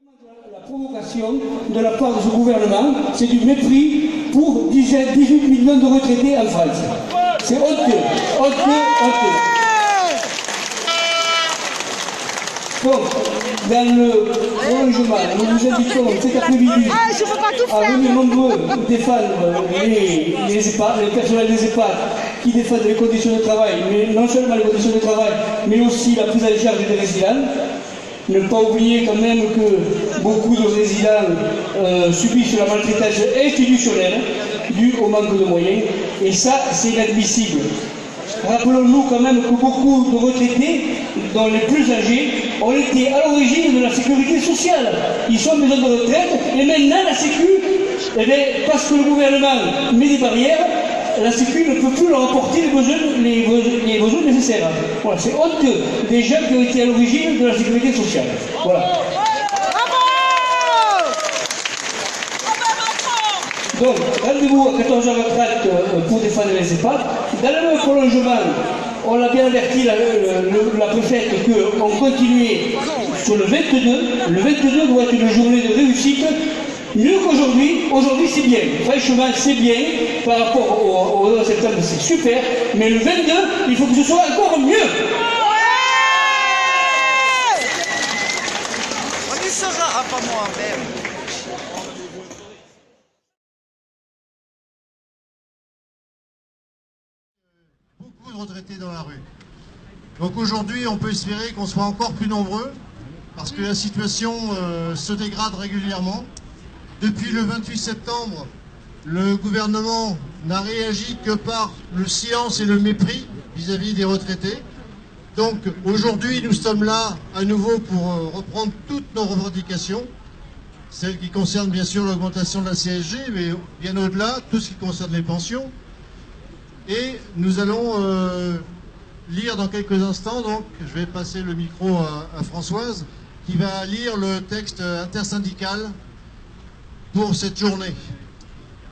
La provocation de la part de ce gouvernement, c'est du mépris pour 18 millions de retraités en France. C'est honteux, honteux, honteux. Bon, dans le prolongement, nous vous invitons cet après-midi à venir nombreux défendre les EHPAD, les personnels des EHPAD qui défendent les conditions de travail, mais non seulement les conditions de travail, mais aussi la prise en charge des résidents. Ne pas oublier quand même que beaucoup de résidents subissent la maltraitance institutionnelle due au manque de moyens, et ça, c'est inadmissible. Rappelons-nous quand même que beaucoup de retraités, dont les plus âgés, ont été à l'origine de la sécurité sociale. Ils sont en besoin de retraite, et maintenant la Sécu, eh bien, parce que le gouvernement met des barrières, la Sécu ne peut plus leur apporter les besoins nécessaires. Voilà, c'est honteux des gens qui ont été à l'origine de la sécurité sociale. Voilà. Donc, rendez-vous à 14h30 pour défendre les EHPAD. Dans le même prolongement, on l'a bien averti la préfète qu'on continuait sur le 22. Le 22 doit être une journée de réussite. Mieux qu'aujourd'hui, aujourd'hui c'est bien, franchement c'est bien, par rapport au 11 septembre c'est super, mais le 22, il faut que ce soit encore mieux. On y sera, pas moi même. Beaucoup de retraités dans la rue. Donc aujourd'hui, on peut espérer qu'on soit encore plus nombreux, parce que la situation se dégrade régulièrement. Depuis le 28 septembre, le gouvernement n'a réagi que par le silence et le mépris vis-à-vis des retraités. Donc aujourd'hui, nous sommes là à nouveau pour reprendre toutes nos revendications, celles qui concernent bien sûr l'augmentation de la CSG, mais bien au-delà, tout ce qui concerne les pensions. Et nous allons lire dans quelques instants, donc je vais passer le micro à Françoise, qui va lire le texte intersyndical pour cette journée.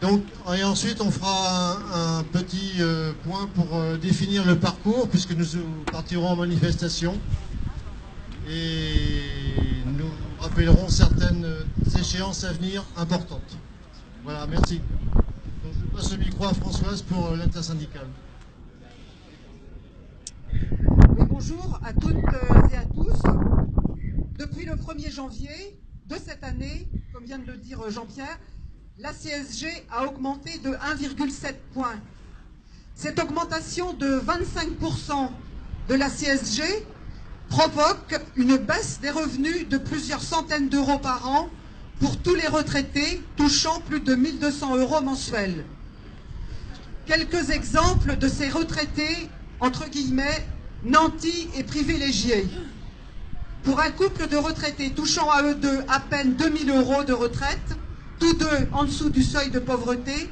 Donc, et ensuite on fera un petit point pour définir le parcours, puisque nous partirons en manifestation et nous rappellerons certaines échéances à venir importantes. Voilà, merci. Donc je passe le micro à Françoise pour l'intersyndicale. Bonjour à toutes et à tous. Depuis le 1er janvier de cette année, comme vient de le dire Jean-Pierre, la CSG a augmenté de 1,7 points. Cette augmentation de 25% de la CSG provoque une baisse des revenus de plusieurs centaines d'euros par an pour tous les retraités touchant plus de 1 200 euros mensuels. Quelques exemples de ces retraités, entre guillemets, nantis et privilégiés. Pour un couple de retraités touchant à eux deux à peine 2 000 euros de retraite, tous deux en dessous du seuil de pauvreté,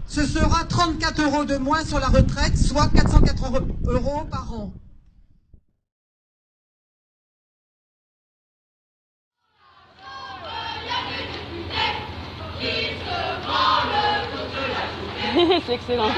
ce sera 34 euros de moins sur la retraite, soit 404 euros par an. C'est excellent.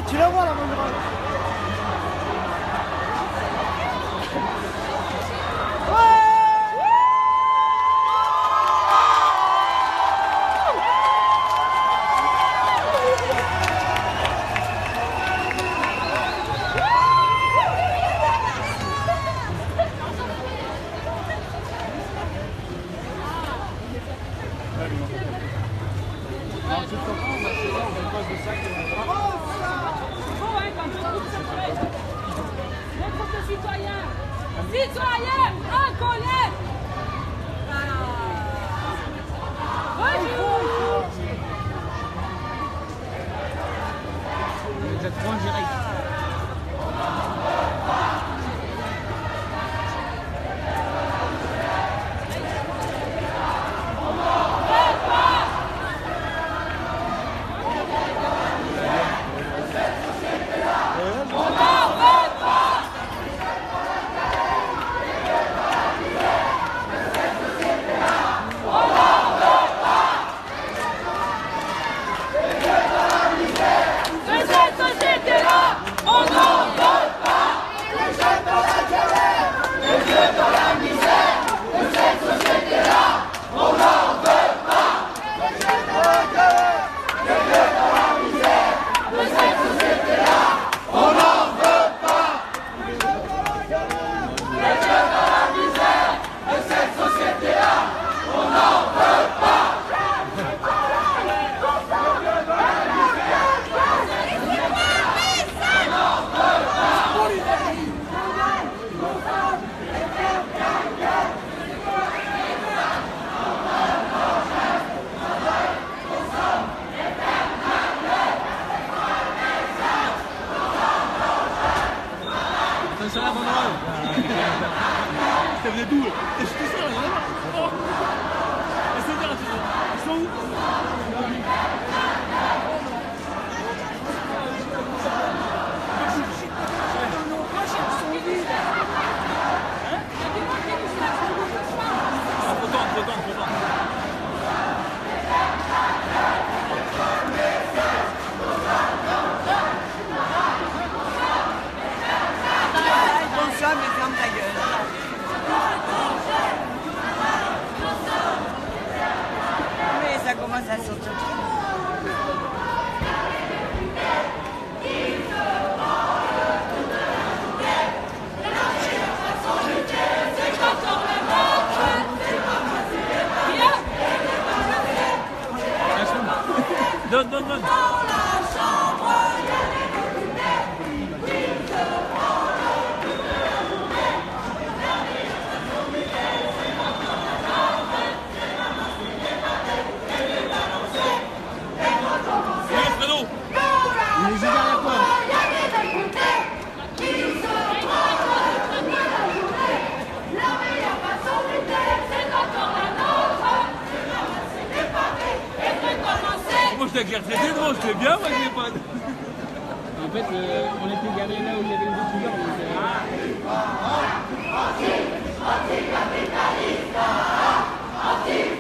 tu la vois la banderole. Notre citoyen, citoyen en colère. Bonjour. Vous êtes trop en direct. C'est la banderole. Ça venait d'où? Je suis tout seul, là. Ils sont où? Mais ferme ta gueule. Mais ça commence à sortir. Donne, donne, donne. Moi je t'ai retraité drôle, c'était bien moi j'ai pas. En fait on était garés là où il y avait les autres couleurs. Anticapitaliste, anticapitaliste,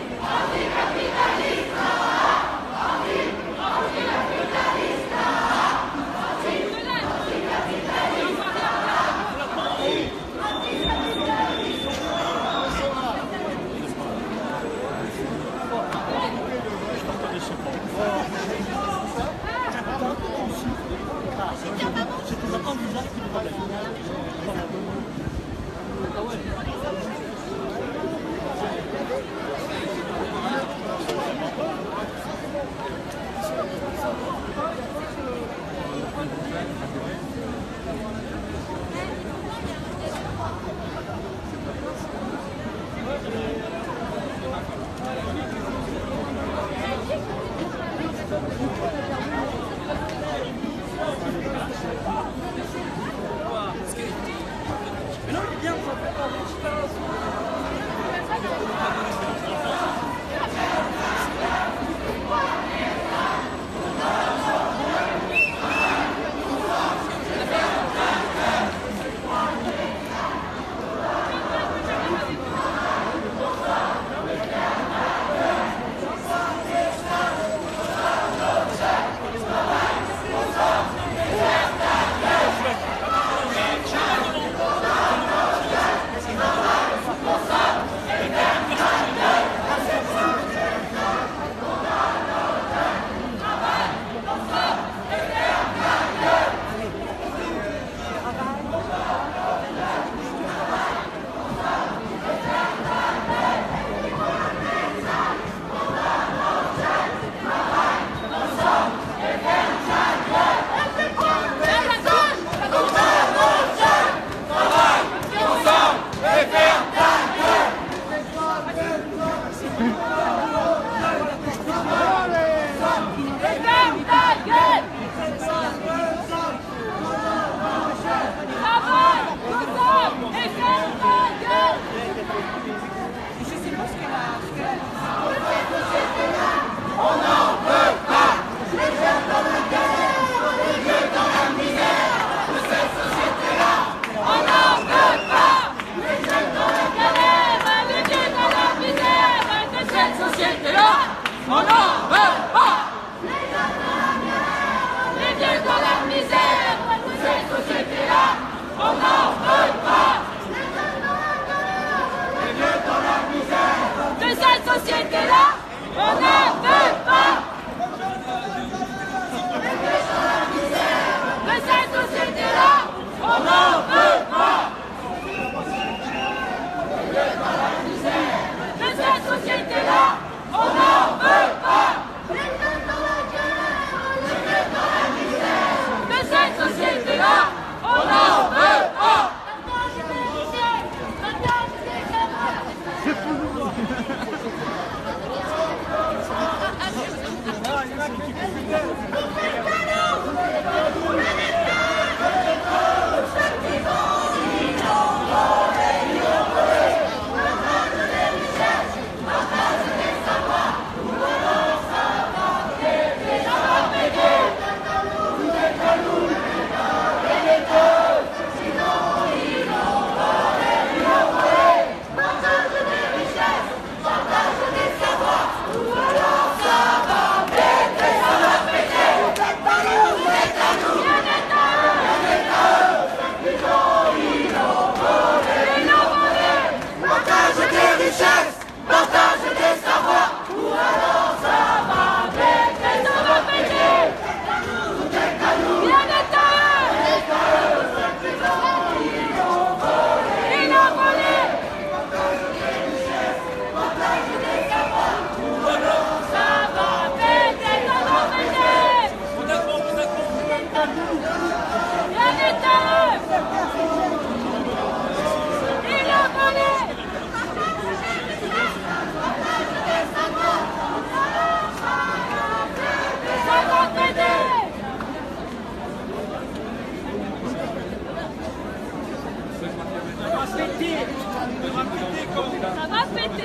Ça va péter.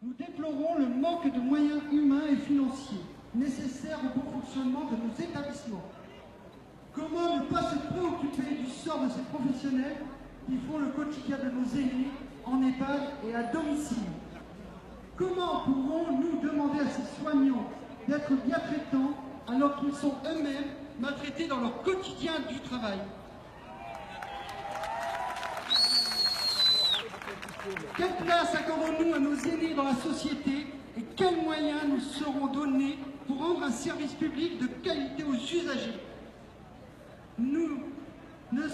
Nous déplorons le manque de moyens humains et financiers nécessaires au bon fonctionnement de nos établissements. Comment ne pas se préoccuper du sort de ces professionnels qui font le quotidien de nos aînés en EHPAD et à domicile? Comment pourrons-nous demander à ces soignants d'être bien traitants alors qu'ils sont eux-mêmes maltraités dans leur quotidien du travail? Quelle place accordons-nous à nos aînés dans la société et quels moyens nous seront donnés pour rendre un service public de qualité aux usagers? Ne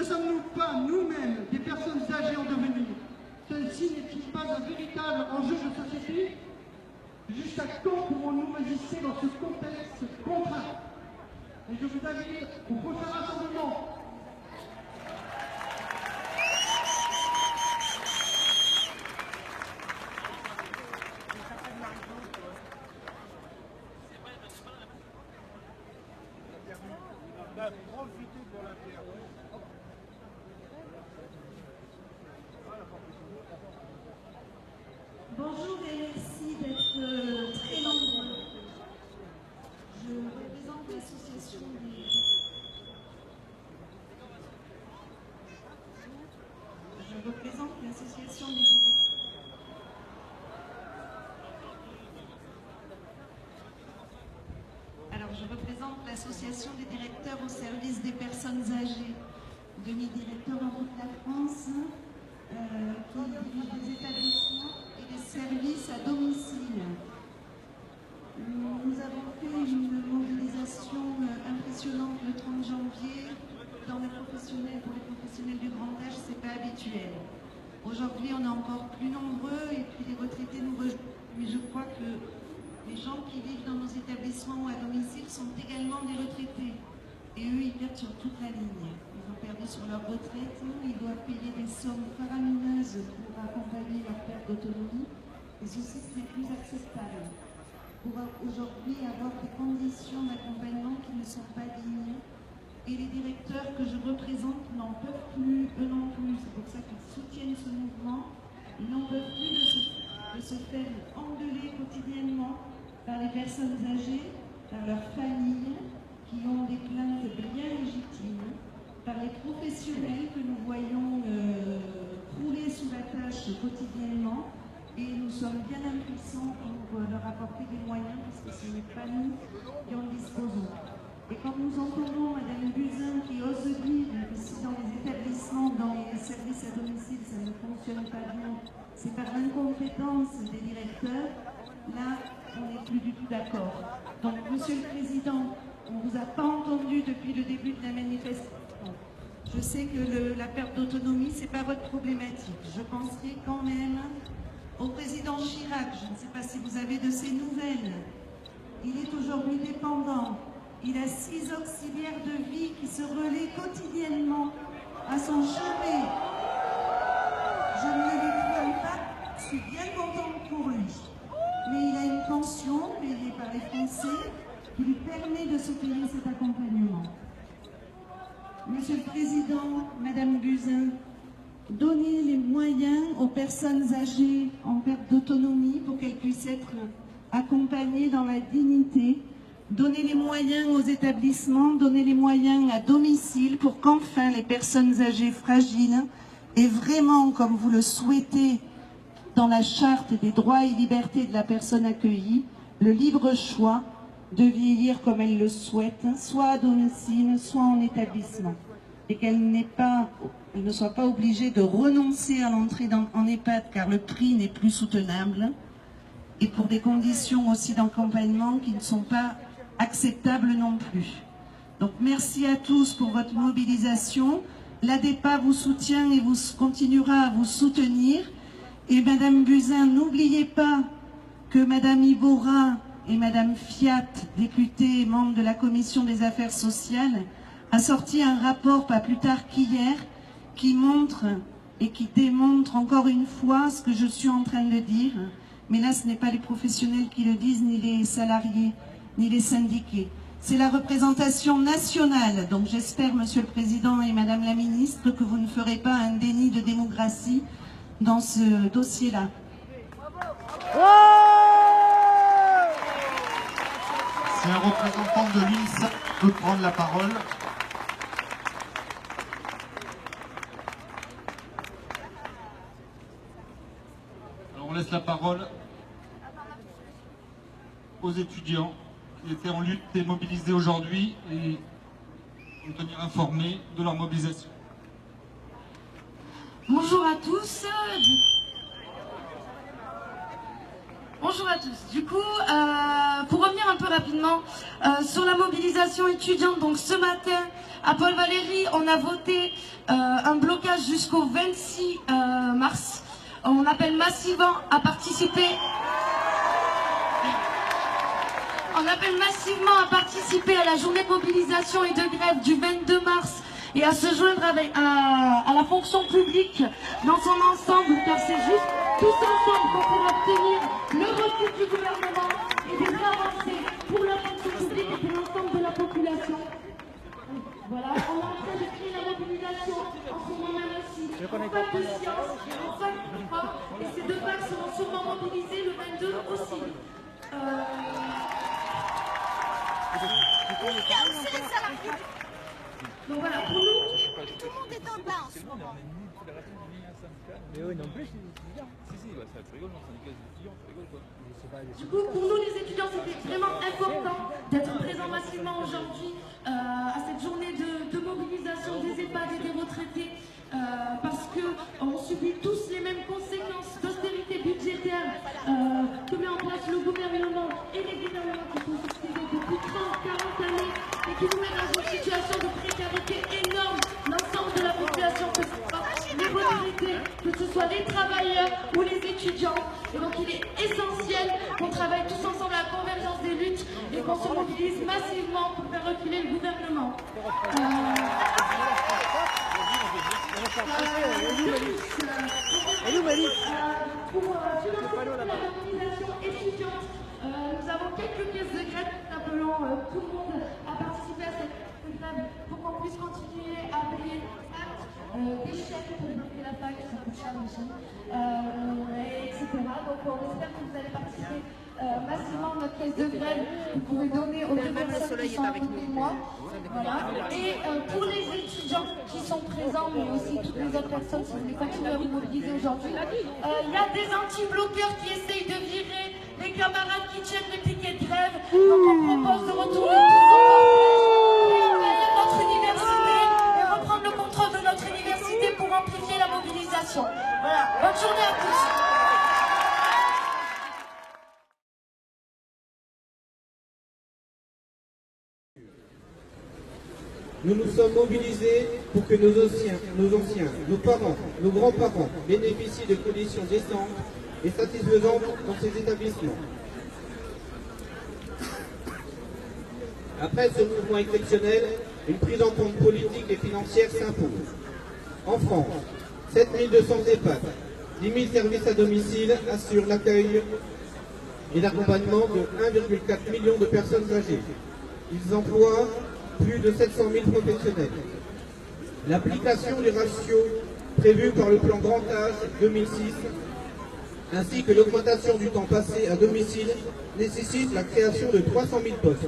sommes-nous pas nous-mêmes des personnes âgées en devenir? Celle-ci n'est-il pas un véritable enjeu de société? Jusqu'à quand pourrons-nous résister dans ce contexte contraint? Et je vous invite au prochain rassemblement. Bonjour et merci d'être très nombreux. Je représente l'association des... Je représente l'association des directeurs au service des personnes âgées, demi-directeur en toute la France, qui dirige des établissements et des services à domicile. Nous avons fait une mobilisation impressionnante le 30 janvier dans les professionnels, pour les professionnels du grand âge, c'est pas habituel. Aujourd'hui, on est encore plus nombreux et puis les retraités nous rejoignent. Je crois que les gens qui vivent dans nos établissements établissements ou à domicile sont également des retraités. Et eux, ils perdent sur toute la ligne. Ils ont perdu sur leur retraite, ils doivent payer des sommes faramineuses pour accompagner leur perte d'autonomie. Et ceci, ce n'est plus acceptable. Pour aujourd'hui avoir des conditions d'accompagnement qui ne sont pas dignes. Et les directeurs que je représente n'en peuvent plus, eux non plus. C'est pour ça qu'ils soutiennent ce mouvement. Ils n'en peuvent plus de se faire engueuler quotidiennement par les personnes âgées, par leurs familles, qui ont des plaintes bien légitimes, par les professionnels que nous voyons crouler sous la tâche quotidiennement, et nous sommes bien impuissants pour leur apporter des moyens, parce que ce n'est pas nous qui en disposons. Et quand nous entendons Mme Buzyn qui ose dire que si dans les établissements, dans les services à domicile, ça ne fonctionne pas bien, c'est par l'incompétence des directeurs, là, on n'est plus du tout d'accord. Donc, Monsieur le Président, on ne vous a pas entendu depuis le début de la manifestation. Je sais que la perte d'autonomie, ce n'est pas votre problématique. Je penserai quand même au président Chirac. Je ne sais pas si vous avez de ses nouvelles. Il est aujourd'hui dépendant. Il a 6 auxiliaires de vie qui se relaient quotidiennement à son chevet. Je ne le défends pas, je suis bien contente pour lui. Mais il a une pension payée par les Français qui lui permet de se payer cet accompagnement. Monsieur le Président, Madame Buzyn, donnez les moyens aux personnes âgées en perte d'autonomie pour qu'elles puissent être accompagnées dans la dignité. Donnez les moyens aux établissements, donnez les moyens à domicile pour qu'enfin les personnes âgées fragiles aient vraiment, comme vous le souhaitez, dans la charte des droits et libertés de la personne accueillie, le libre choix de vieillir comme elle le souhaite, soit à domicile, soit en établissement. Et qu'elle ne soit pas obligée de renoncer à l'entrée en EHPAD car le prix n'est plus soutenable, et pour des conditions aussi d'accompagnement qui ne sont pas acceptables non plus. Donc merci à tous pour votre mobilisation. L'ADEPA vous soutient et vous continuera à vous soutenir. Et Madame Buzyn, n'oubliez pas que Madame Iborra et Madame Fiat, députée et membre de la Commission des Affaires sociales, a sorti un rapport pas plus tard qu'hier qui montre et qui démontre encore une fois ce que je suis en train de dire. Mais là, ce n'est pas les professionnels qui le disent, ni les salariés, ni les syndiqués. C'est la représentation nationale. Donc j'espère, Monsieur le Président et Madame la Ministre, que vous ne ferez pas un déni de démocratie dans ce dossier-là. Si un représentant de l'UNICEF peut prendre la parole. Alors on laisse la parole aux étudiants qui étaient en lutte et mobilisés aujourd'hui et nous tenir informés de leur mobilisation. Bonjour à tous. Bonjour à tous. Du coup, pour revenir un peu rapidement sur la mobilisation étudiante, donc ce matin à Paul Valéry, on a voté un blocage jusqu'au 26 mars. On appelle massivement à participer. On appelle massivement à participer à la journée de mobilisation et de grève du 22 mars et à se joindre à la fonction publique dans son ensemble, car c'est juste tous ensemble qu'on pourra obtenir le refus du gouvernement et des avancées pour la fonction publique et pour l'ensemble de la population. Voilà, on est en train de créer la mobilisation en ce moment même aussi. On fait de science, on fait de droit, et ces deux vagues seront sûrement mobilisées le 22 aussi. Donc voilà, pour nous, tout le monde est en bas en ce moment. Mais oui, non plus, c'est étudiants. Si, ouais, ça, tu rigoles, non, syndicat des étudiants, tu rigoles quoi. Du coup, pour nous les étudiants, c'était vraiment important d'être présents massivement aujourd'hui à cette journée de mobilisation des EHPAD et des retraités parce qu'on subit tous les mêmes conséquences d'austérité budgétaire que met en place le gouvernement et les gouvernements qui sont succédés depuis 30-40 années et qui nous mettent dans une situation de précarité énorme, l'ensemble de la population, que ce soit les retraités, que ce ce soit les travailleurs ou les étudiants. Et donc il est essentiel qu'on travaille tous ensemble à la convergence des luttes et qu'on se mobilise massivement pour faire reculer le gouvernement. Pour financer la mobilisation étudiante, nous avons quelques pièces de grève. Nous appelons tout le monde à participer à cette grève pour qu'on puisse continuer à payer des chèques pour bloquer la fac, ça coûte cher aussi, etc. Donc on espère que vous allez participer massivement à notre caisse de grève. Vous pouvez donner aux deux personnes qui sont à côté de moi. Voilà. Et pour les étudiants qui sont présents, mais aussi toutes les autres personnes, si vous voulez continuer à vous mobiliser aujourd'hui, il y a des anti-bloqueurs qui essayent de virer les camarades qui tiennent les piquets de grève. Donc on propose de retourner réaccueillir notre université et reprendre le contrôle de notre université pour amplifier la mobilisation. Voilà, bonne journée à tous. Nous nous sommes mobilisés pour que nos anciens, nos parents, nos grands-parents bénéficient de conditions décentes et satisfaisantes dans ces établissements. Après ce mouvement exceptionnel, une prise en compte politique et financière s'impose. En France, 7200 EHPAD, 10 000 services à domicile assurent l'accueil et l'accompagnement de 1,4 million de personnes âgées. Ils emploient plus de 700 000 professionnels. L'application des ratios prévus par le plan Grand Âge 2006, ainsi que l'augmentation du temps passé à domicile, nécessitent la création de 300 000 postes.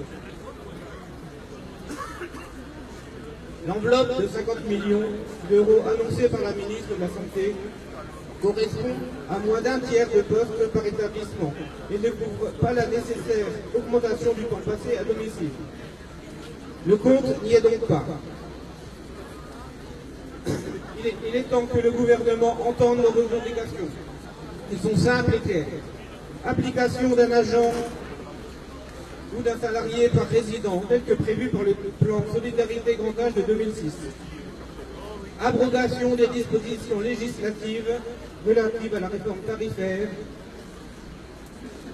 L'enveloppe de 50 millions d'euros annoncée par la ministre de la Santé correspond à moins d'un tiers de postes par établissement et ne couvre pas la nécessaire augmentation du temps passé à domicile. Le compte n'y est donc pas. Il est temps que le gouvernement entende nos revendications. Ils sont simples et clairs. Application d'un agent ou d'un salarié par résident, tel que prévu par le plan Solidarité Grand Âge de 2006. Abrogation des dispositions législatives relatives à la réforme tarifaire.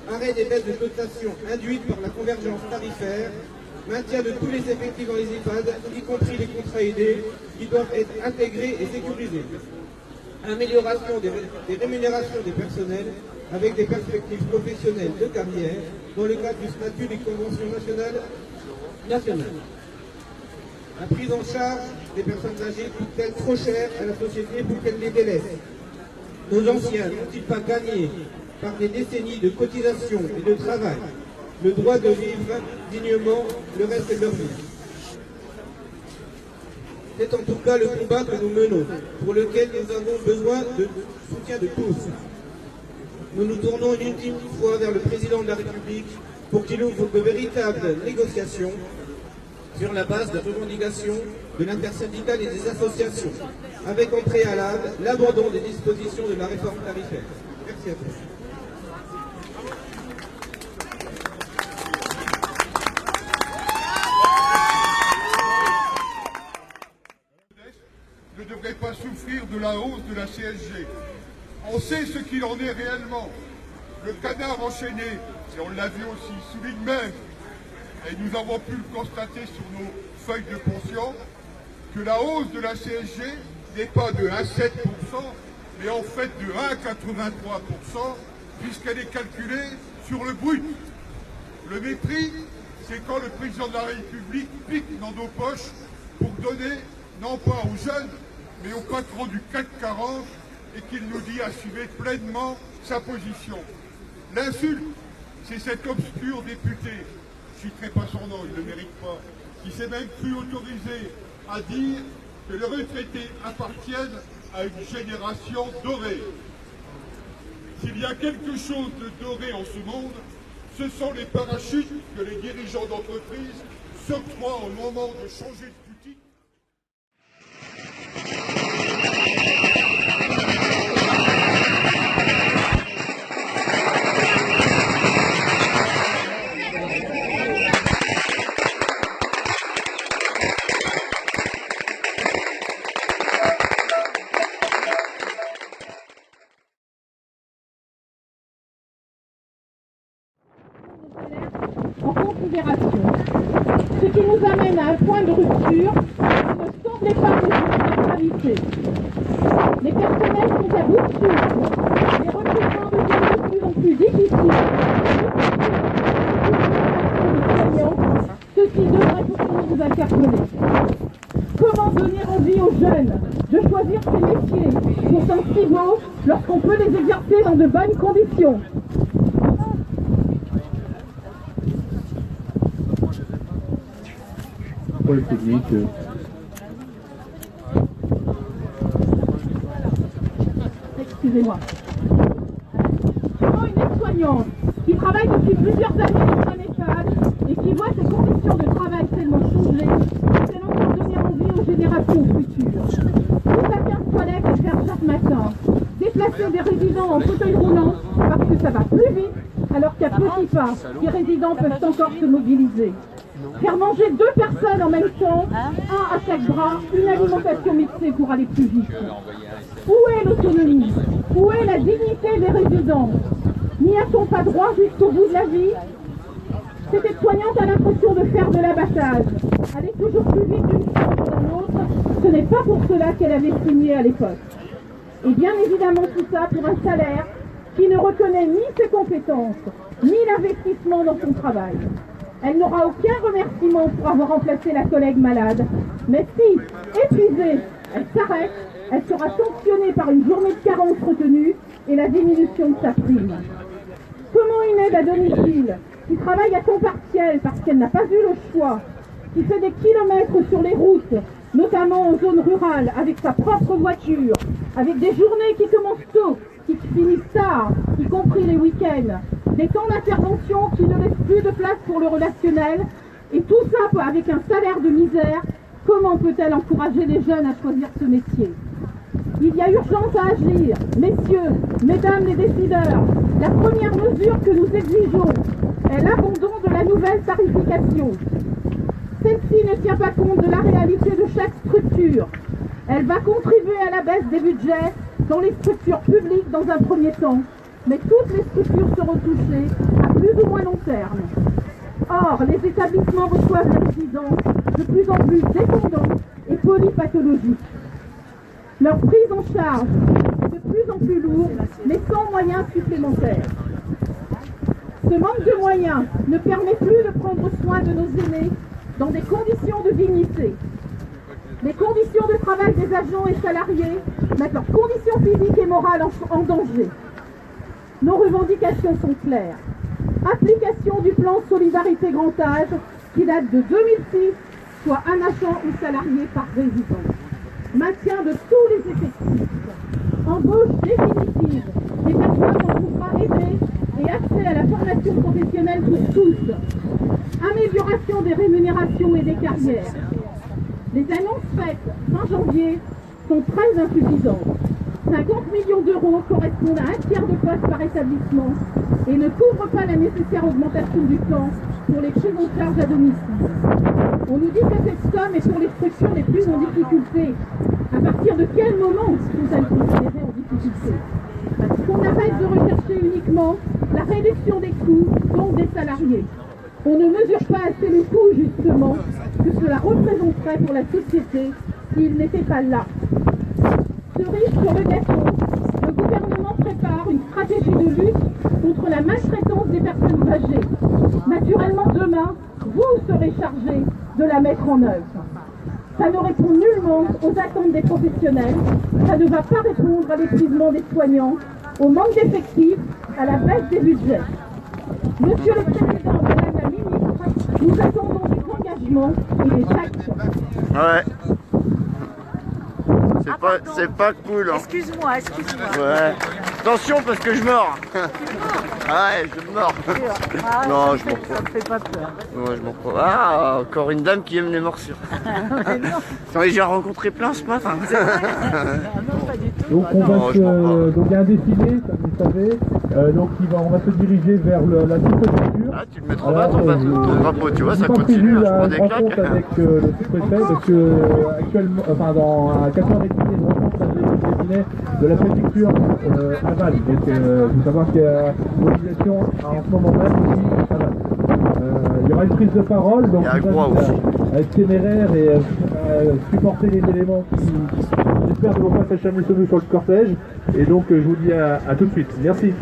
Arrêt des baisses de dotation induites par la convergence tarifaire. Maintien de tous les effectifs dans les EHPAD, y compris les contrats aidés, qui doivent être intégrés et sécurisés. Amélioration des rémunérations des personnels avec des perspectives professionnelles de carrière dans le cadre du statut des conventions nationales. La prise en charge des personnes âgées coûte-t-elle trop cher à la société pour qu'elle les délaisse? Nos anciens n'ont-ils pas gagné par des décennies de cotisation et de travail le droit de vivre dignement le reste de leur vie? C'est en tout cas le combat que nous menons, pour lequel nous avons besoin de soutien de tous. Nous nous tournons une ultime fois vers le président de la République pour qu'il ouvre de véritables négociations sur la base de revendications de l'intersyndicale et des associations, avec en préalable l'abandon des dispositions de la réforme tarifaire. Merci à tous. Ne devrait pas souffrir de la hausse de la CSG. On sait ce qu'il en est réellement. Le canard enchaîné, et on l'a vu aussi, souligne même, et nous avons pu le constater sur nos feuilles de pension, que la hausse de la CSG n'est pas de 1,7%, mais en fait de 1,83%, puisqu'elle est calculée sur le brut. Le mépris, c'est quand le président de la République pique dans nos poches pour donner, non pas aux jeunes, mais au patron du CAC 40, et qu'il nous dit assumer pleinement sa position. L'insulte, c'est cet obscur député, je ne citerai pas son nom, il ne le mérite pas, qui s'est même cru autorisé à dire que les retraités appartiennent à une génération dorée. S'il y a quelque chose de doré en ce monde, ce sont les parachutes que les dirigeants d'entreprise s'octroient au moment de changer de Ce qui nous amène à un point de rupture qui ne semblait pas mesurer la gravité. Les personnels sont à bout de souffle, les recrutements deviennent de plus en plus difficiles. Ceci devrait pourtant nous interpeller. Comment donner envie aux jeunes de choisir ces métiers, pourtant si beaux, lorsqu'on peut les exercer dans de bonnes conditions? Pour le technique. Excusez-moi. Comment une aide-soignante qui travaille depuis plusieurs années dans un EHPAD et qui voit ses conditions de travail tellement changées, peut-elle encore donner envie aux générations futures? Tout à 15 toilettes à faire chaque matin, déplacer des résidents en fauteuil roulant parce que ça va plus vite, alors qu'à petits pas, les résidents peuvent encore se mobiliser. Faire manger 2 personnes en même temps, un à chaque bras, une alimentation mixée pour aller plus vite. Où est l'autonomie? Où est la dignité des résidents? N'y a-t-on pas droit jusqu'au bout de la vie? Cette aide-soignante a l'impression de faire de l'abattage. Aller toujours plus vite d'une chose à l'autre, ce n'est pas pour cela qu'elle avait signé à l'époque. Et bien évidemment tout ça pour un salaire qui ne reconnaît ni ses compétences, ni l'investissement dans son travail. Elle n'aura aucun remerciement pour avoir remplacé la collègue malade, mais si, épuisée, elle s'arrête, elle sera sanctionnée par une journée de carence retenue et la diminution de sa prime. Comment une aide à domicile, qui travaille à temps partiel parce qu'elle n'a pas eu le choix, qui fait des kilomètres sur les routes, notamment en zone rurale, avec sa propre voiture, avec des journées qui commencent tôt, qui finissent tard, y compris les week-ends, des temps d'intervention qui ne laissent plus de place pour le relationnel, et tout ça avec un salaire de misère, comment peut-elle encourager les jeunes à choisir ce métier? Il y a urgence à agir, messieurs, mesdames les décideurs. La première mesure que nous exigeons est l'abandon de la nouvelle tarification. Celle-ci ne tient pas compte de la réalité de chaque structure. Elle va contribuer à la baisse des budgets dans les structures publiques dans un premier temps, mais toutes les structures seront touchées à plus ou moins long terme. Or, les établissements reçoivent les résidents de plus en plus dépendants et polypathologiques. Leur prise en charge est de plus en plus lourde, mais sans moyens supplémentaires. Ce manque de moyens ne permet plus de prendre soin de nos aînés dans des conditions de dignité. Les conditions de travail des agents et salariés mettent leurs conditions physiques et morales en danger. Nos revendications sont claires. Application du plan Solidarité Grand Âge qui date de 2006, soit un agent ou salarié par résident. Maintien de tous les effectifs. Embauche définitive des personnes en contrat aidé et accès à la formation professionnelle pour tous. Amélioration des rémunérations et des carrières. Les annonces faites fin janvier sont très insuffisantes. 50 millions d'euros correspondent à un tiers de poste par établissement et ne couvrent pas la nécessaire augmentation du temps pour les prises en charge à domicile. On nous dit que cette somme est pour les structures les plus en difficulté. À partir de quel moment sont-elles considérées en difficulté? Qu'on arrête de rechercher uniquement la réduction des coûts, donc des salariés. On ne mesure pas assez le coût, justement, que cela représenterait pour la société s'il n'était pas là. Cerise sur le gâteau, le gouvernement prépare une stratégie de lutte contre la maltraitance des personnes âgées. Naturellement, demain, vous serez chargés de la mettre en œuvre. Ça ne répond nullement aux attentes des professionnels, ça ne va pas répondre à l'épuisement des soignants, au manque d'effectifs, à la baisse des budgets. Monsieur le Président, Madame la Ministre, nous attendons des engagements et des actes. Ouais. C'est pas cool. Hein. Excuse-moi. Ouais. Attention parce que je mords. Ouais, je mords. Non, je mords pas. Ça me fait pas peur. Ouais, je mords pas. Ah, encore une dame qui aime les morsures. J'ai rencontré plein ce matin. Non, pas du tout. Donc on va donc il y a un défilé, comme vous savez. Donc on va se diriger vers la sous-préfecture. Ah, tu le mets trop bas ton drapeau, tu vois, ça continue. Je prends des claques. Avec le sous-préfet, parce que actuellement, enfin dans 4 heures d'été, une rencontre avec le cabinet de la préfecture aval. Donc il faut savoir qu'il y a une mobilisation en ce moment même aussi aval. Il y aura une prise de parole, donc je vous invite à être téméraire et à supporter les éléments qui, j'espère, ne vont pas s'acharner sur nous sur le cortège. Et donc je vous dis à tout de suite. Merci.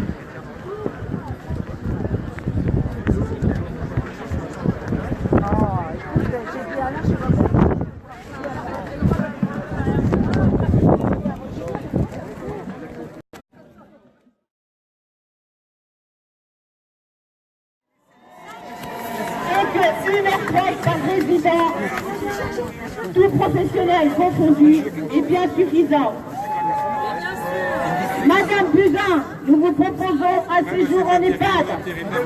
Tout professionnel confondu est bien suffisant. Madame Buzyn, nous vous proposons un séjour en EHPAD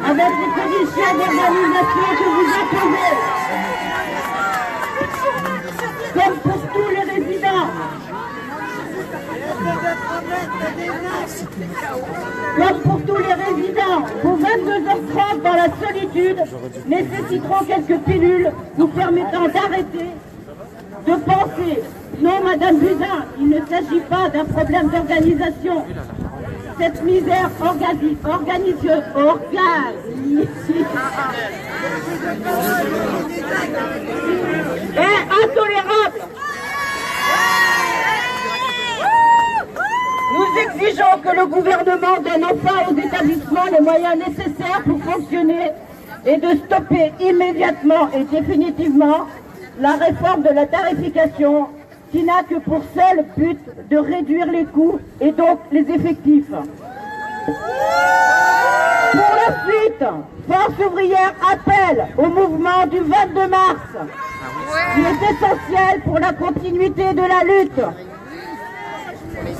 avec les conditions d'organisation que vous imposez. Comme pour tous les résidents. Comme pour tous les résidents, vos 22h30 dans la solitude nécessiteront quelques pilules vous permettant d'arrêter de penser. Non, Madame Buzyn, il ne s'agit pas d'un problème d'organisation. Cette misère est intolérable. Nous exigeons que le gouvernement donne enfin aux établissements les moyens nécessaires pour fonctionner et de stopper immédiatement et définitivement la réforme de la tarification qui n'a que pour seul but de réduire les coûts et donc les effectifs. Pour la suite, Force ouvrière appelle au mouvement du 22 mars, qui est essentiel pour la continuité de la lutte.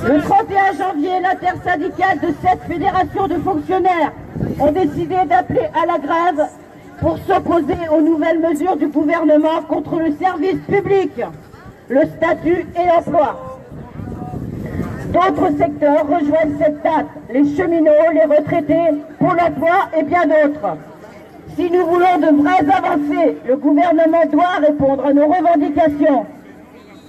Le 31 janvier, l'intersyndicale de 7 fédérations de fonctionnaires ont décidé d'appeler à la grève pour s'opposer aux nouvelles mesures du gouvernement contre le service public, le statut et l'emploi. D'autres secteurs rejoignent cette date, les cheminots, les retraités, pour l'emploi et bien d'autres. Si nous voulons de vraies avancées, le gouvernement doit répondre à nos revendications.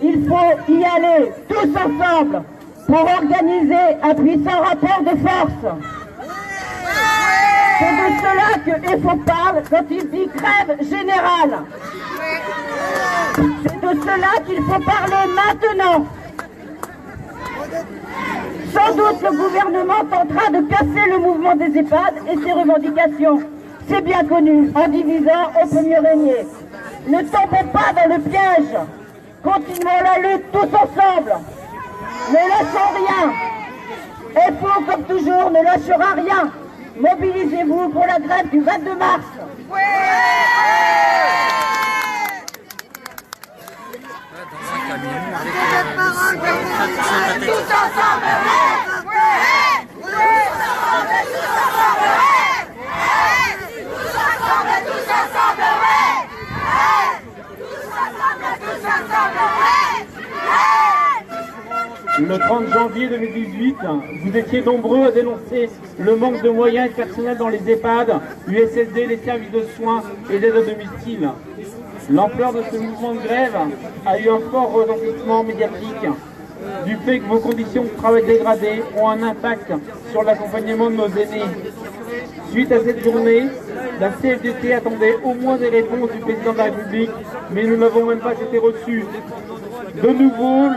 Il faut y aller tous ensemble pour organiser un puissant rapport de force. C'est de cela que FO parle quand il dit grève générale. C'est de cela qu'il faut parler maintenant. Sans doute le gouvernement tentera de casser le mouvement des EHPAD et ses revendications. C'est bien connu, en divisant, on peut mieux régner. Ne tombez pas dans le piège. Continuons la lutte tous ensemble. Ne lâchons rien. FO, comme toujours, ne lâchera rien. Mobilisez-vous pour la grève du 22 mars. Le 30 janvier 2018, vous étiez nombreux à dénoncer le manque de moyens et de personnel dans les EHPAD, USSD, les services de soins et d'aide à domicile. L'ampleur de ce mouvement de grève a eu un fort retentissement médiatique du fait que vos conditions de travail dégradées ont un impact sur l'accompagnement de nos aînés. Suite à cette journée, la CFDT attendait au moins des réponses du président de la République, mais nous n'avons même pas été reçus. De nouveau,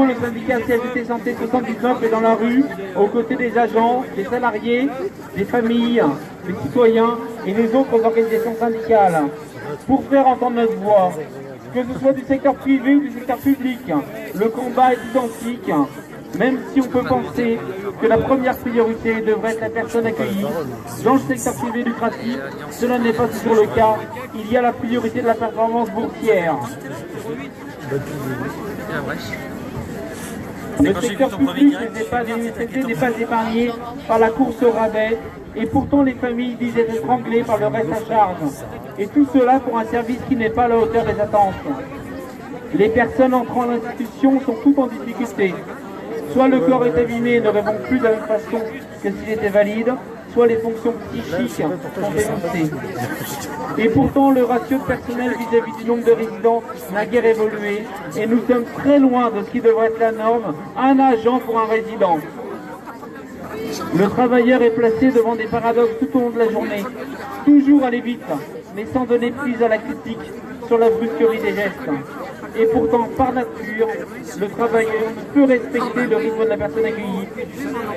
le syndicat CFDT Santé 79 est dans la rue, aux côtés des agents, des salariés, des familles, des citoyens et des autres organisations syndicales, pour faire entendre notre voix. Que ce soit du secteur privé ou du secteur public, le combat est identique, même si on peut penser que la première priorité devrait être la personne accueillie. Dans le secteur privé lucratif, cela n'est pas toujours le cas, il y a la priorité de la performance boursière. Le secteur public, les EHPAD et l'USSD n'est pas épargné par la course au rabais et pourtant les familles disent être étranglées par le reste à charge. Et tout cela pour un service qui n'est pas à la hauteur des attentes. Les personnes entrant dans l'institution sont toutes en difficulté. Soit le corps est abîmé et ne répond plus de la même façon que s'il était valide, soit les fonctions psychiques sont dénoncées. Et pourtant, le ratio de personnel vis-à-vis du nombre de résidents n'a guère évolué, et nous sommes très loin de ce qui devrait être la norme, un agent pour un résident. Le travailleur est placé devant des paradoxes tout au long de la journée, toujours aller vite, mais sans donner prise à la critique sur la brusquerie des gestes. Et pourtant, par nature, le travailleur peut respecter le rythme de la personne accueillie.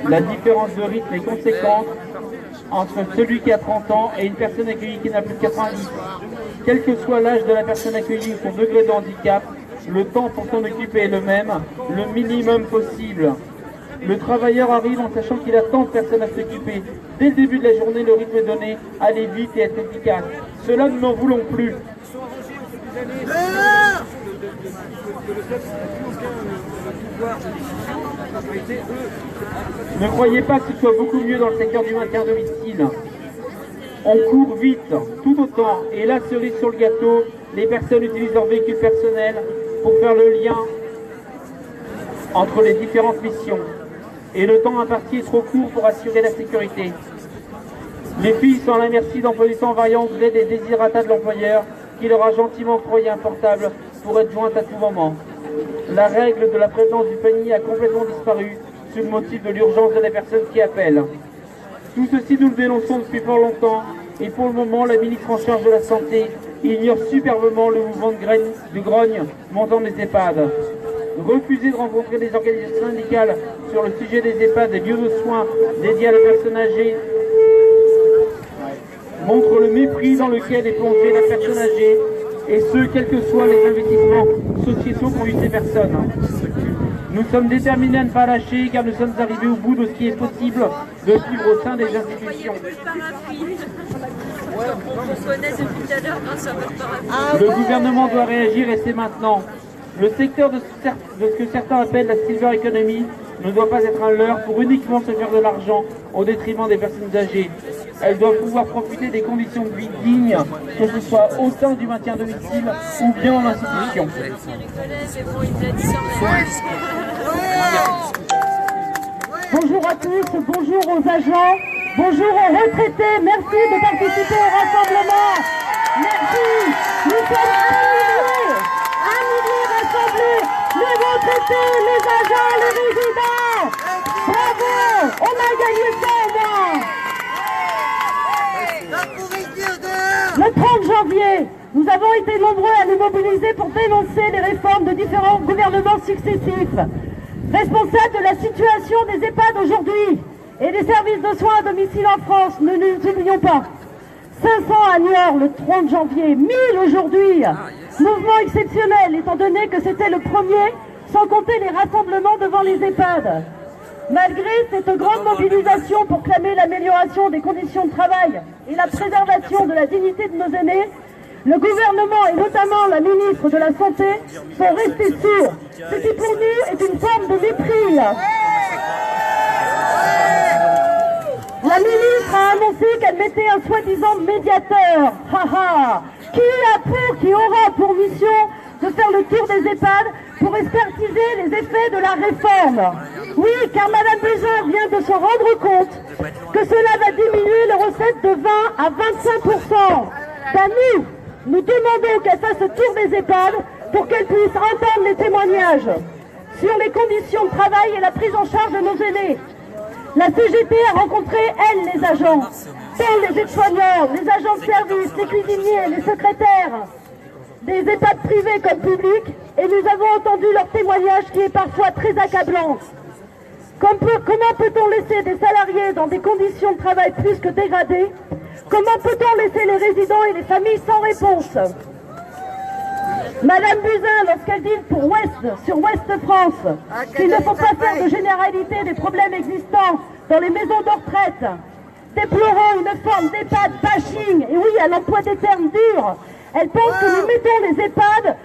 La différence de rythme est conséquente entre celui qui a 30 ans et une personne accueillie qui n'a plus de 90. Quel que soit l'âge de la personne accueillie ou son degré de handicap, le temps pour s'en occuper est le même, le minimum possible. Le travailleur arrive en sachant qu'il a tant de personnes à s'occuper. Dès le début de la journée, le rythme est donné, aller vite et être efficace. Cela, nous n'en voulons plus. Ne croyez pas que ce soit beaucoup mieux dans le secteur du maintien à domicile. On court vite, tout autant, et la cerise sur le gâteau, les personnes utilisent leur véhicule personnel pour faire le lien entre les différentes missions. Et le temps imparti est trop court pour assurer la sécurité. Les filles sont à la merci d'emplois du temps variant au gré des désirata de l'employeur qui leur a gentiment octroyé un portable pour être jointe à tout moment. La règle de la présence du panier a complètement disparu sous le motif de l'urgence de la personne qui appelle. Tout ceci, nous le dénonçons depuis fort longtemps et pour le moment, la ministre en charge de la Santé ignore superbement le mouvement de grogne montant des EHPAD. Refuser de rencontrer des organisations syndicales sur le sujet des EHPAD et lieux de soins dédiés à la personne âgée montre le mépris dans lequel est plongée la personne âgée, et ce, quels que soient les investissements sociétaux qu'ont eu ces personnes. Nous sommes déterminés à ne pas lâcher, car nous sommes arrivés au bout de ce qui est possible de vivre au sein des institutions. Le gouvernement doit réagir et c'est maintenant. Le secteur de ce que certains appellent la silver economy ne doit pas être un leurre pour uniquement se faire de l'argent au détriment des personnes âgées. Elles doivent pouvoir profiter des conditions de vie dignes, que ce soit au sein du maintien à domicile ou bien en institution. Bonjour à tous, bonjour aux agents, bonjour aux retraités, merci de participer au rassemblement. Merci, nous sommes un millier rassemblés, les retraités, les agents, les résidents. Bravo, on a gagné ça au moins. Le 30 janvier, nous avons été nombreux à nous mobiliser pour dénoncer les réformes de différents gouvernements successifs. Responsables de la situation des EHPAD aujourd'hui et des services de soins à domicile en France, ne nous oublions pas. 500 à Niort le 30 janvier, 1000 aujourd'hui. Mouvement exceptionnel étant donné que c'était le premier, sans compter les rassemblements devant les EHPAD. Malgré cette grande mobilisation pour clamer l'amélioration des conditions de travail et la préservation de la dignité de nos aînés, le gouvernement et notamment la ministre de la Santé sont restés sourds. Ce qui pour nous est une forme de mépris. La ministre a annoncé qu'elle mettait un soi-disant médiateur. Qui a pour, qui aura pour mission de faire le tour des EHPAD pour expertiser les effets de la réforme. Oui, car Madame Buzyn vient de se rendre compte que cela va diminuer les recettes de 20 à 25%. Nous demandons qu'elle fasse le tour des EHPAD pour qu'elle puisse entendre les témoignages sur les conditions de travail et la prise en charge de nos aînés. La CGT a rencontré, elle, les agents, tant les aides-soignants, les agents de service, les cuisiniers, les secrétaires, des EHPAD privés comme publics, et nous avons entendu leur témoignage qui est parfois très accablant. Comment peut-on laisser des salariés dans des conditions de travail plus que dégradées? Comment peut-on laisser les résidents et les familles sans réponse? Madame Buzyn, lorsqu'elle dit sur Ouest France qu'il ne faut pas faire de généralité des problèmes existants dans les maisons de retraite, déplorant une forme d'EHPAD bashing, et oui, à l'emploi des termes durs, elle pense que nous mettons les EHPAD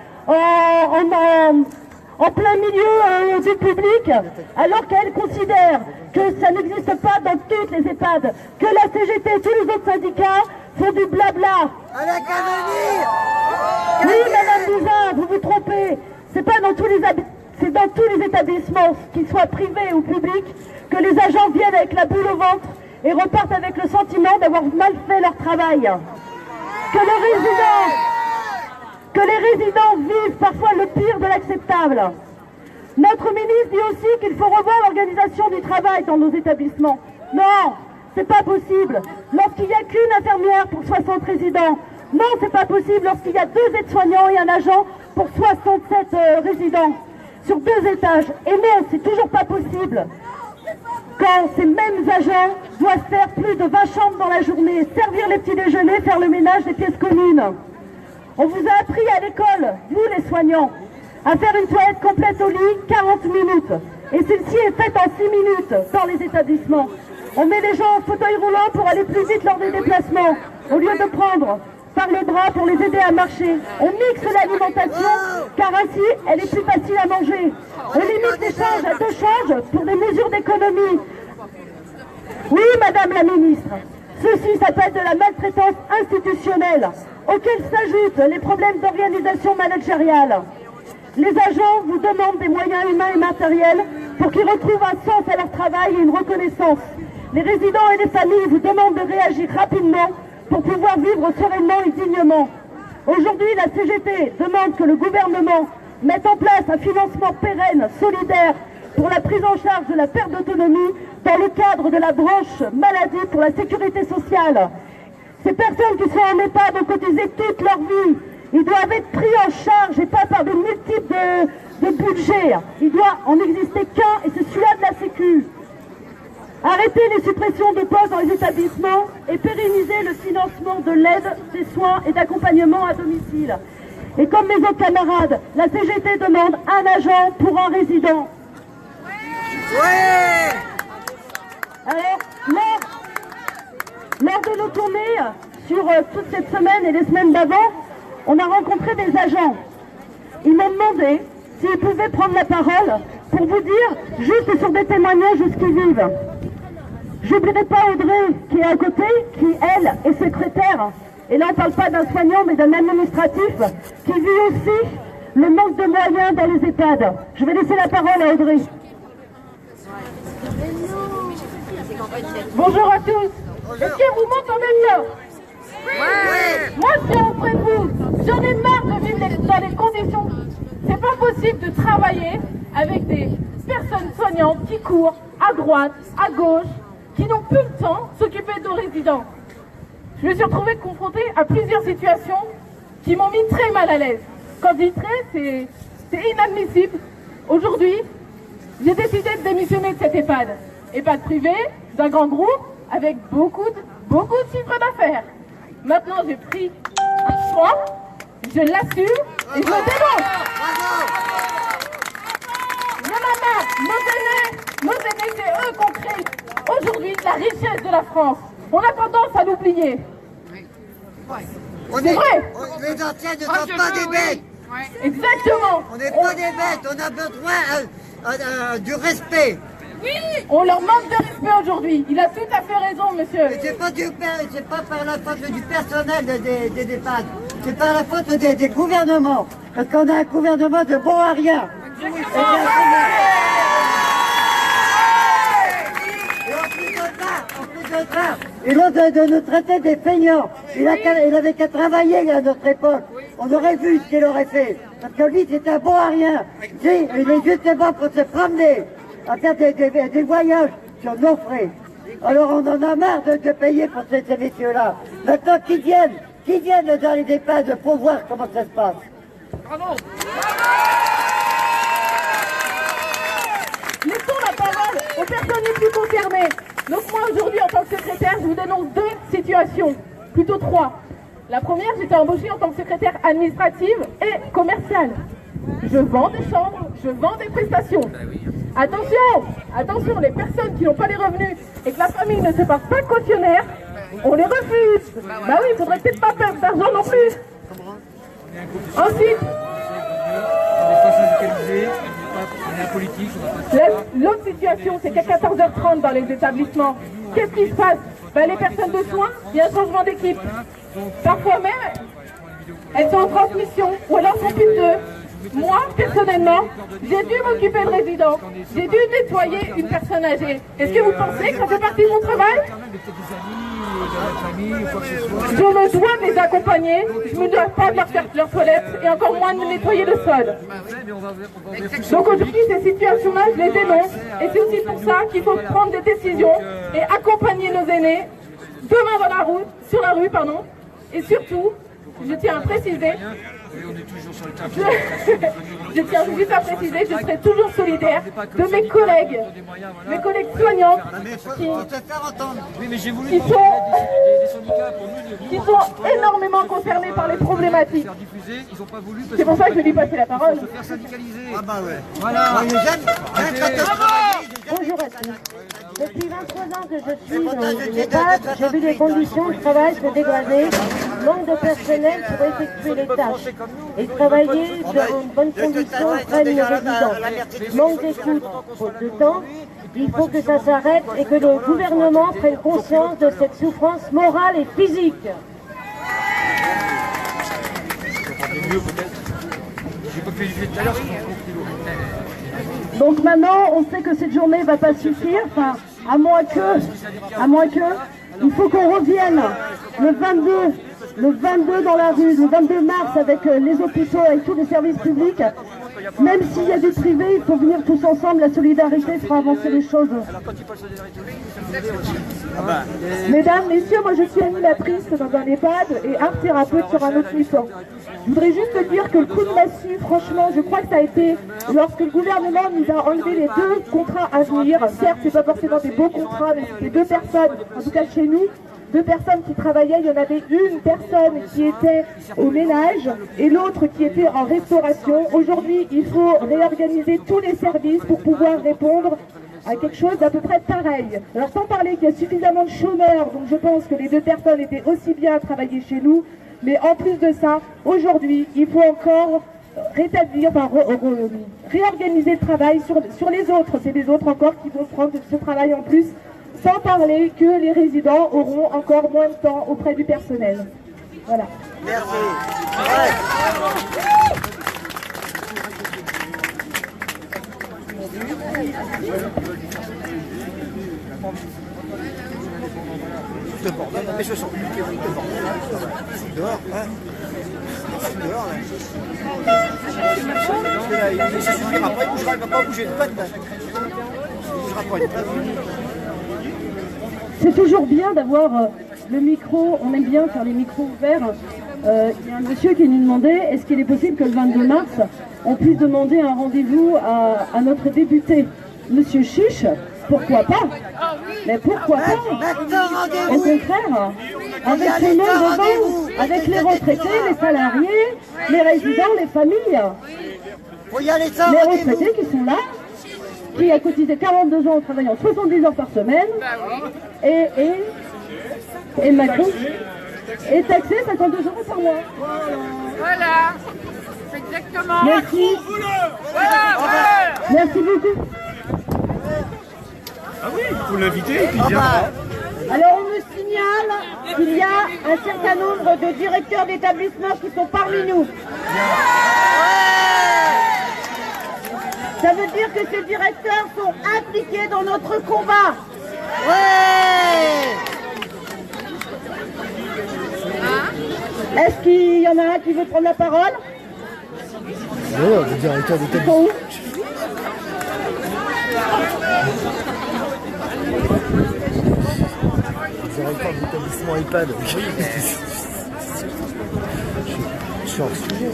en plein milieu du public, alors qu'elle considère que ça n'existe pas dans toutes les EHPAD, que la CGT et tous les autres syndicats font du blabla. Oui, Madame Buzyn, vous vous trompez. C'est pas dans tous les établissements, qu'ils soient privés ou publics, que les agents viennent avec la boule au ventre et repartent avec le sentiment d'avoir mal fait leur travail. Que les résidents vivent parfois le pire de l'acceptable. Notre ministre dit aussi qu'il faut revoir l'organisation du travail dans nos établissements. Non, c'est pas possible. Lorsqu'il n'y a qu'une infirmière pour 60 résidents. Non, c'est pas possible lorsqu'il y a 2 aides-soignants et un agent pour 67 résidents sur 2 étages. Et non, c'est toujours pas possible quand ces mêmes agents doivent faire plus de 20 chambres dans la journée, servir les petits déjeuners, faire le ménage des pièces communes. On vous a appris à l'école, vous les soignants, à faire une toilette complète au lit 40 minutes. Et celle-ci est faite en 6 minutes dans les établissements. On met les gens en fauteuil roulant pour aller plus vite lors des déplacements, au lieu de prendre par le bras pour les aider à marcher. On mixe l'alimentation, car ainsi, elle est plus facile à manger. On limite les changes à 2 changes pour des mesures d'économie. Oui, Madame la Ministre, ceci s'appelle de la maltraitance institutionnelle, auquel s'ajoutent les problèmes d'organisation managériale. Les agents vous demandent des moyens humains et matériels pour qu'ils retrouvent un sens à leur travail et une reconnaissance. Les résidents et les familles vous demandent de réagir rapidement pour pouvoir vivre sereinement et dignement. Aujourd'hui, la CGT demande que le gouvernement mette en place un financement pérenne, solidaire, pour la prise en charge de la perte d'autonomie dans le cadre de la branche maladie pour la sécurité sociale. Ces personnes qui sont en EHPAD ont cotisé toute leur vie. Ils doivent être pris en charge et pas par de multiples de budgets. Il doit en exister qu'un et c'est celui-là de la Sécu. Arrêtez les suppressions de postes dans les établissements et pérenniser le financement de l'aide, des soins et d'accompagnement à domicile. Et comme mes autres camarades, la CGT demande un agent pour un résident. Ouais. Alors, lors de nos tournées sur toute cette semaine et les semaines d'avant, on a rencontré des agents. Ils m'ont demandé s'ils pouvaient prendre la parole pour vous dire, juste sur des témoignages de ce qu'ils vivent. J'oublierai pas Audrey qui est à côté, qui elle est secrétaire. Et là on ne parle pas d'un soignant mais d'un administratif qui vit aussi le manque de moyens dans les EHPAD. Je vais laisser la parole à Audrey. Bonjour à tous. Est-ce que vous m'entendez bien? Ouais. Moi je suis auprès de vous. J'en ai marre de vivre dans les conditions. C'est pas possible de travailler avec des personnes soignantes qui courent à droite, à gauche, qui n'ont plus le temps de s'occuper de nos résidents. Je me suis retrouvée confrontée à plusieurs situations qui m'ont mis très mal à l'aise. Quand je dis très, c'est inadmissible. Aujourd'hui, j'ai décidé de démissionner de cet EHPAD. EHPAD privé, d'un grand groupe, avec beaucoup de chiffres d'affaires. Maintenant, j'ai pris un choix, je l'assume et je le dénonce. Nos aînés, c'est eux qui ont créé aujourd'hui la richesse de la France. On a tendance à l'oublier. C'est vrai. Les anciens ne sont pas des bêtes. Exactement. On n'est pas des bêtes, on a besoin du respect. Oui. On leur manque de respect aujourd'hui. Il a tout à fait raison, monsieur. C'est pas par la faute du personnel des EHPAD. C'est par la faute des gouvernements. Parce qu'on a un gouvernement de bon à rien. Et l'autre de nous traiter des feignants. Il avait qu'à travailler à notre époque. On aurait vu ce qu'il aurait fait. Parce que lui, c'est un bon à rien. Il est justement pour se promener, à faire des voyages sur nos frais. Alors on en a marre de payer pour ces messieurs-là. Maintenant qu'ils viennent dans les EHPAD pour voir comment ça se passe. Bravo. Laissons la parole aux personnes les plus concernées. Donc moi aujourd'hui en tant que secrétaire, je vous dénonce 2 situations, plutôt 3. La première, j'étais embauchée en tant que secrétaire administrative et commerciale. Je vends des chambres, je vends des prestations. Attention, les personnes qui n'ont pas les revenus et que la famille ne se passe pas de cautionnaire, on les refuse. Bah oui, il faudrait peut-être pas perdre d'argent non plus. Ensuite, l'autre situation, c'est qu'à 14h30 dans les établissements, qu'est-ce qui se passe? Les personnes de soins, il y a un changement d'équipe. Parfois même, elles sont en transmission ou alors sont plus de. Moi, personnellement, j'ai dû m'occuper de résidents. J'ai dû nettoyer une personne âgée. Est-ce que vous pensez que ça fait partie de mon travail? Je me dois de les accompagner, je ne dois pas de leur faire leur toilette et encore moins de nettoyer le sol. Donc aujourd'hui, ces situations-là, je les dénonce et c'est aussi pour ça qu'il faut prendre des décisions et accompagner nos aînés demain dans la rue, sur la rue, pardon. Et surtout, je tiens à préciser, je tiens juste à préciser que je serai toujours solidaire de mes collègues soignants qui sont énormément concernés par les problématiques. C'est pour ça que je lui passe la parole. Bonjour à tous. Depuis 23 ans que je suis dans l'EHPAD, j'ai vu les conditions de travail se dégrader, manque de personnel pour effectuer les tâches. Et travailler dans une bonne condition freine les résidents. Manque d'écoute, faute de temps. Il faut que ça s'arrête et que le gouvernement prenne conscience de cette souffrance morale et physique. Donc maintenant, on sait que cette journée ne va pas suffire, enfin, à moins que, il faut qu'on revienne le 22 dans la rue, le 22 mars avec les hôpitaux, avec tous les services publics. Même s'il y a des privés, il faut venir tous ensemble, la solidarité fera avancer les choses. Mesdames, messieurs, moi je suis animatrice dans un EHPAD et art thérapeute sur un autre mission. Je voudrais juste dire que le coup de massue, franchement, je crois que ça a été lorsque le gouvernement nous a enlevé les 2 contrats à venir. Certes, c'est pas forcément des beaux contrats, mais c'était 2 personnes, en tout cas chez nous, 2 personnes qui travaillaient. Il y en avait une personne qui était au ménage et l'autre qui était en restauration. Aujourd'hui, il faut réorganiser tous les services pour pouvoir répondre à quelque chose d'à peu près pareil. Alors sans parler qu'il y a suffisamment de chômeurs, donc je pense que les 2 personnes étaient aussi bien à travailler chez nous. Mais en plus de ça, aujourd'hui, il faut encore rétablir, enfin, réorganiser le travail sur les autres. C'est les autres encore qui vont prendre ce travail en plus, sans parler que les résidents auront encore moins de temps auprès du personnel. Voilà. Merci. Mais je sens dehors, hein. Dehors, là. Il se suffira pas, il bougera, il va pas bouger. Il bougera pas. C'est toujours bien d'avoir le micro, on aime bien faire les micros ouverts. Il y a un monsieur qui nous demandait, est-ce qu'il est possible que le 22 mars, on puisse demander un rendez-vous à notre député, Monsieur Chiche? Pourquoi pas? Mais pourquoi pas? Au contraire, avec tout le monde devant, avec les retraités, les salariés, les résidents, les familles, les retraités qui sont là, qui a cotisé 42 ans en travaillant 70 heures par semaine, et Macron est taxé 52 euros par mois. Voilà, c'est exactement. Merci. Merci beaucoup. Ah oui, il faut l'inviter et puis il viendra. Alors on me signale qu'il y a un certain nombre de directeurs d'établissements qui sont parmi nous. Ça veut dire que ces directeurs sont impliqués dans notre combat. Est-ce qu'il y en a un qui veut prendre la parole? Non, le directeur d'établissement. Directeur d'établissement EHPAD. Je suis hors sujet.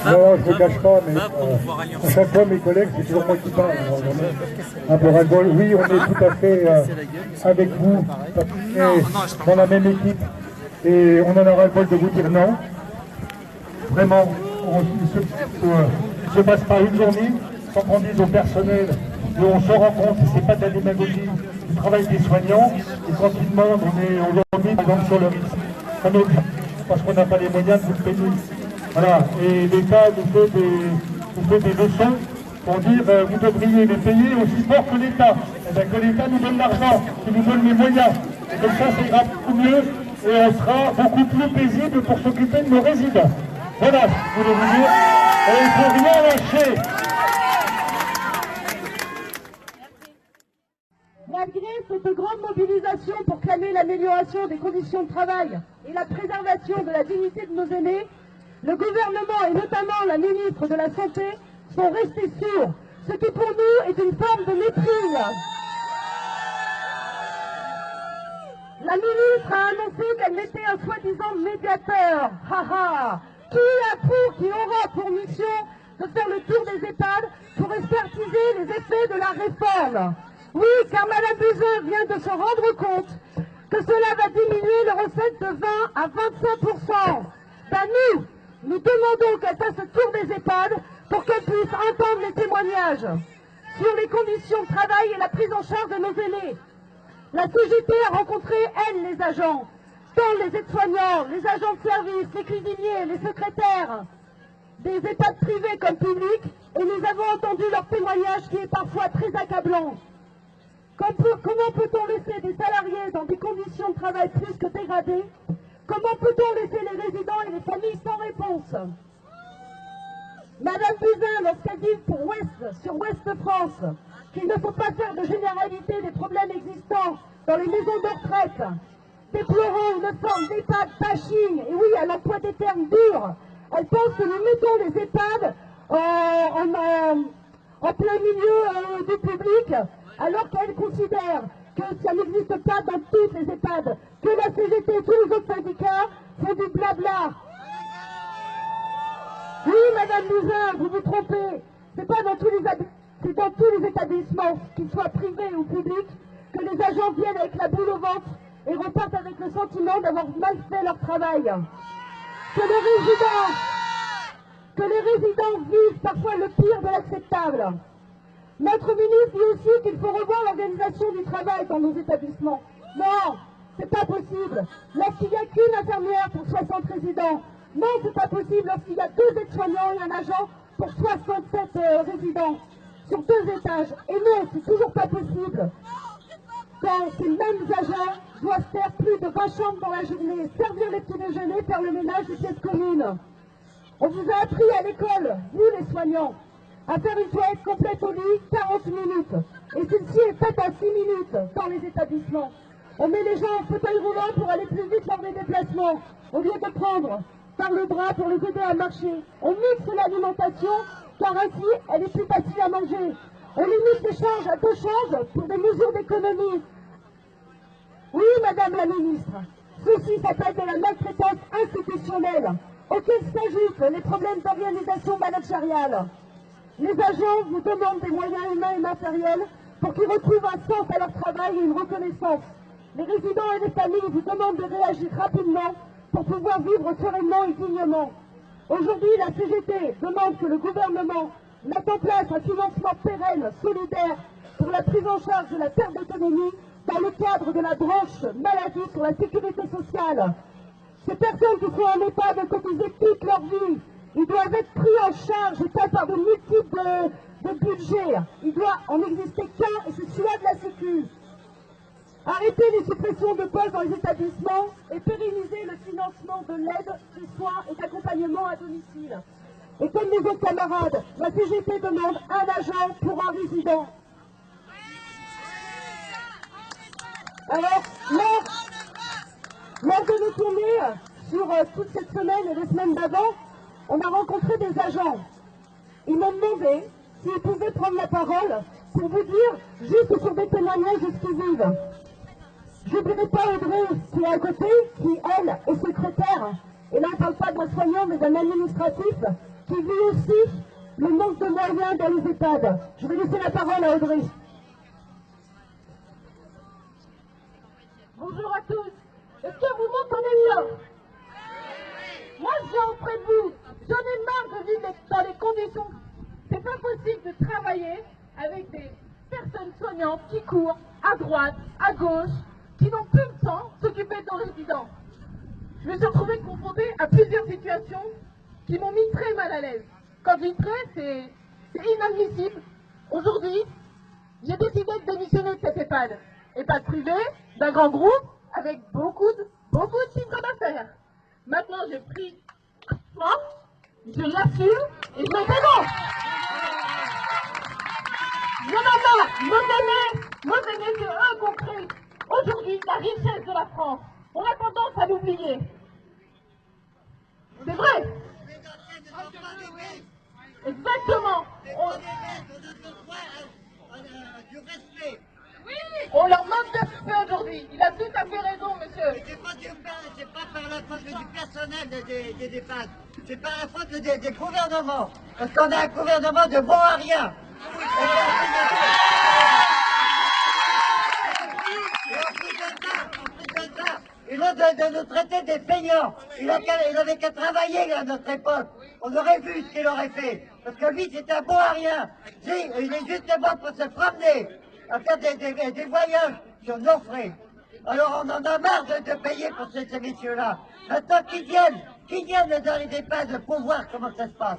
Non, je ne me cache pas, mais à chaque fois mes collègues, c'est toujours moi qui parle. Un peu ras-le-bol. Oui, on est tout à fait avec vous, dans la même équipe, et on en a ras-le-bol de vous dire non. Vraiment, il se passe pas une journée sans qu'on dise au personnel qu'on se rend compte, et c'est pas de la démagogie, du travail des soignants, et quand ils demandent, on est aujourd'hui par exemple sur le risque. Ça nous oblige, parce qu'on n'a pas les moyens de vous le payer. Voilà, et l'État nous fait des leçons pour dire vous devriez les payer aussi fort que l'État. Et bien que l'État nous donne l'argent, qu'il nous donne les moyens. Et comme ça, ça ira beaucoup mieux et on sera beaucoup plus paisible pour s'occuper de nos résidents. Voilà, je voulais vous dire. Et il ne faut rien lâcher. Moi, Malgré cette grande mobilisation pour clamer l'amélioration des conditions de travail et la préservation de la dignité de nos aînés, le gouvernement et notamment la ministre de la Santé sont restés sourds, ce qui pour nous est une forme de mépris. La ministre a annoncé qu'elle mettait un soi-disant médiateur. Qui aura pour mission de faire le tour des EHPAD pour expertiser les effets de la réforme. Oui, car Mme Buzyn vient de se rendre compte que cela va diminuer les recettes de 20 à 25%. Nous demandons qu'elle fasse le tour des EHPAD pour qu'elle puisse entendre les témoignages sur les conditions de travail et la prise en charge de nos aînés. La CGT a rencontré, elle, les agents, tant les aides-soignants, les agents de service, les cuisiniers, les secrétaires, des EHPAD privés comme publics, et nous avons entendu leur témoignage qui est parfois très accablant. Comment peut-on laisser des salariés dans des conditions de travail plus que dégradées? Comment peut-on laisser les résidents et les familles sans réponse? Madame Buzyn, lorsqu'elle dit sur Ouest France qu'il ne faut pas faire de généralité des problèmes existants dans les maisons de retraite, déplorant une forme d'EHPAD bashing, et oui, à l'emploi des termes durs, elle pense que nous mettons les EHPAD en plein milieu du public, alors qu'elle considère que ça n'existe pas dans toutes les EHPAD, que la CGT et tous les autres syndicats font du blabla. Oui, Madame Buzyn, vous vous trompez. C'est pas dans tous les établissements, qu'ils soient privés ou publics, que les agents viennent avec la boule au ventre et repartent avec le sentiment d'avoir mal fait leur travail. Que les résidents vivent parfois le pire de l'acceptable. Notre ministre dit aussi qu'il faut revoir l'organisation du travail dans nos établissements. Non, c'est pas possible. Lorsqu'il n'y a qu'une infirmière pour 60 résidents. Non, c'est pas possible lorsqu'il y a 2 aides-soignants et un agent pour 67 résidents sur 2 étages. Et non, c'est toujours pas possible. Quand ces mêmes agents doivent faire plus de 20 chambres dans la journée, servir les petits déjeuners, faire le ménage des pièces communes. On vous a appris à l'école, vous les soignants, à faire une toilette complète au lit, 40 minutes. Et celle-ci est faite à 6 minutes dans les établissements. On met les gens en fauteuil roulant pour aller plus vite lors des déplacements, au lieu de prendre par le bras pour les aider à marcher. On mixe l'alimentation, car ainsi, elle est plus facile à manger. On limite les charges à 2 choses pour des mesures d'économie. Oui, Madame la Ministre, ceci s'appelle de la maltraitance institutionnelle, auquel s'ajoutent les problèmes d'organisation managériale. Les agents vous demandent des moyens humains et matériels pour qu'ils retrouvent un sens à leur travail et une reconnaissance. Les résidents et les familles vous demandent de réagir rapidement pour pouvoir vivre sereinement et dignement. Aujourd'hui, la CGT demande que le gouvernement mette en place un financement pérenne, solidaire, pour la prise en charge de la perte d'autonomie dans le cadre de la branche maladie sur la sécurité sociale. Ces personnes qui sont en état de cotiser toute leur vie, ils doivent être pris en charge, et pas par de multiples de budgets. Il doit en exister qu'un, et c'est celui-là de la Sécu. Arrêter les suppressions de postes dans les établissements et pérenniser le financement de l'aide, du soin et d'accompagnement à domicile. Et comme les autres camarades, la CGT demande un agent pour un résident. Alors, lors de nos tournées, sur toute cette semaine et les semaines d'avant, on a rencontré des agents. Ils m'ont demandé s'ils pouvaient prendre la parole pour vous dire, juste sur des témoignages de ce qu'ils vivent. Je n'oublierai pas Audrey qui est à côté, qui elle est secrétaire, et là on ne parle pas d'un soignant mais d'un administratif, qui vit aussi le manque de moyens dans les EHPAD. Je vais laisser la parole à Audrey. Bonjour à tous. Est-ce que vous m'entendez bien? Moi je viens auprès de vous. J'en ai marre de vivre dans les conditions. C'est pas possible de travailler avec des personnes soignantes qui courent à droite, à gauche, qui n'ont plus le temps de s'occuper de nos résidents. Je me suis retrouvée confrontée à plusieurs situations qui m'ont mis très mal à l'aise. Quand je dis très, c'est inadmissible. Aujourd'hui, j'ai décidé de démissionner de cet EHPAD. EHPAD privé, d'un grand groupe, avec beaucoup de chiffres d'affaires. Maintenant, j'ai pris force, je l'assume et je me dénonce. Nos aînés, c'est eux gaspillé. C'est vrai. Exactement. On leur manque de respect aujourd'hui. Il a tout à fait raison, monsieur. C'est pas par la faute du personnel des EHPAD. C'est par la faute des gouvernements. Parce qu'on a un gouvernement de bon à rien. Et là, de nous traiter des feignants. Il avait qu'à travailler à notre époque. On aurait vu ce qu'il aurait fait. Parce que lui, c'est un bon à rien. Il est justement pour se promener, à faire des voyages sur nos frais. Alors on en a marre de payer pour ces messieurs-là. Maintenant qu'ils viennent dans les EHPAD pour voir comment ça se passe.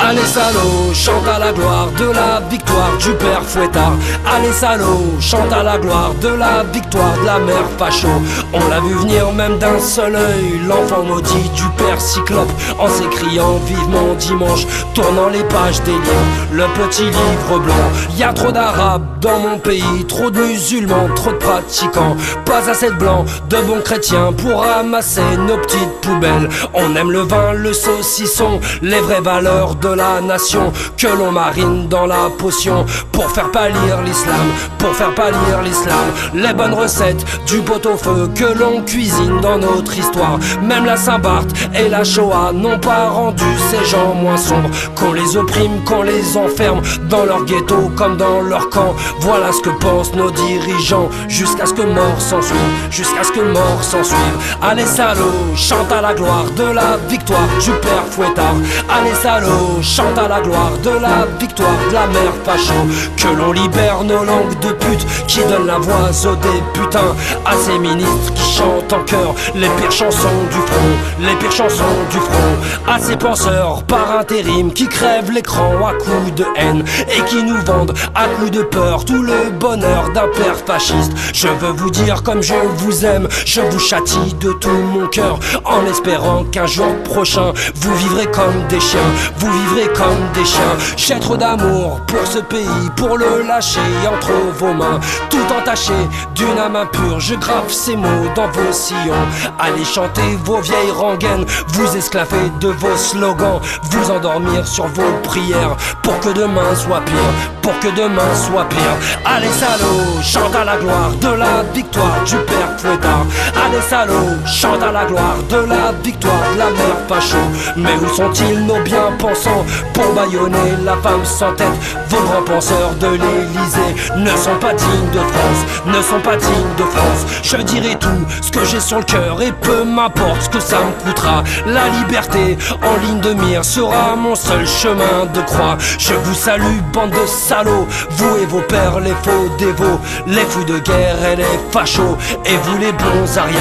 Allez salauds, chante à la gloire de la victoire du père Fouettard. Allez salauds, chante à la gloire de la victoire de la mère facho. On l'a vu venir même d'un seul œil, l'enfant maudit du père Cyclope, en s'écriant vivement dimanche, tournant les pages des livres, le petit livre blanc. Y a trop d'arabes dans mon pays, trop de musulmans, trop de pratiquants, pas assez de blancs, de bons chrétiens pour ramasser nos petites poubelles. On aime le vin, le saucisson, les vraies valeurs de la nation que l'on marine dans la potion pour faire pâlir l'islam, pour faire pâlir l'islam. Les bonnes recettes du pot-au-feu que l'on cuisine dans notre histoire. Même la Saint-Barth et la Shoah n'ont pas rendu ces gens moins sombres. Qu'on les opprime, qu'on les enferme dans leur ghetto comme dans leur camp. Voilà ce que pensent nos dirigeants jusqu'à ce que mort s'en suive, jusqu'à ce que mort s'en suive. Allez salauds, chante à la gloire de la victoire du père Fouettard. Allez salauds, chante à la gloire de la victoire de la mère facho. Que l'on libère nos langues de pute qui donnent la voix aux députins, à ces ministres qui chantent en chœur les pires chansons du front, les pires chansons du front. À ces penseurs par intérim qui crèvent l'écran à coups de haine et qui nous vendent à coups de peur tout le bonheur d'un père fasciste. Je veux vous dire comme je vous aime, je vous châtie de tout mon cœur, en espérant qu'un jour prochain vous vivrez comme des chiens, vous vivrez comme des chiens. J'ai trop d'amour pour ce pays, pour le lâcher entre vos mains, tout entaché d'une âme impure. Je grave ces mots dans vos sillons. Allez chanter vos vieilles rengaines, vous esclaver de vos slogans, vous endormir sur vos prières pour que demain soit pire, pour que demain soit pire. Allez salauds, chante à la gloire de la victoire du père Fouettard. Allez salauds, chante à la gloire de la victoire de la mère facho. Mais où sont-ils nos bien-pensants pour bâillonner la femme sans tête? Vos grands penseurs de l'Élysée ne sont pas dignes de France, ne sont pas dignes de France. Je dirai tout ce que j'ai sur le cœur et peu m'importe ce que ça me coûtera. La liberté en ligne de mire sera mon seul chemin de croix. Je vous salue bande de salauds, vous et vos pères les faux dévots, les fous de guerre et les fachos, et vous les bons à rien,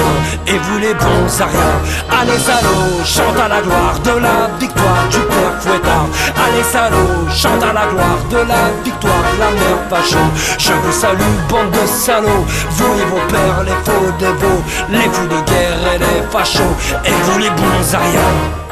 et vous les bons à rien. Allez salauds, chante à la gloire de la victoire du père Fouettard. Allez salauds, chante à la gloire de la victoire de la mère facho. Je vous salue bande de salauds, vous et vos pères les faux dévots, les fous de guerre et les fachos, et vous les bons à rien.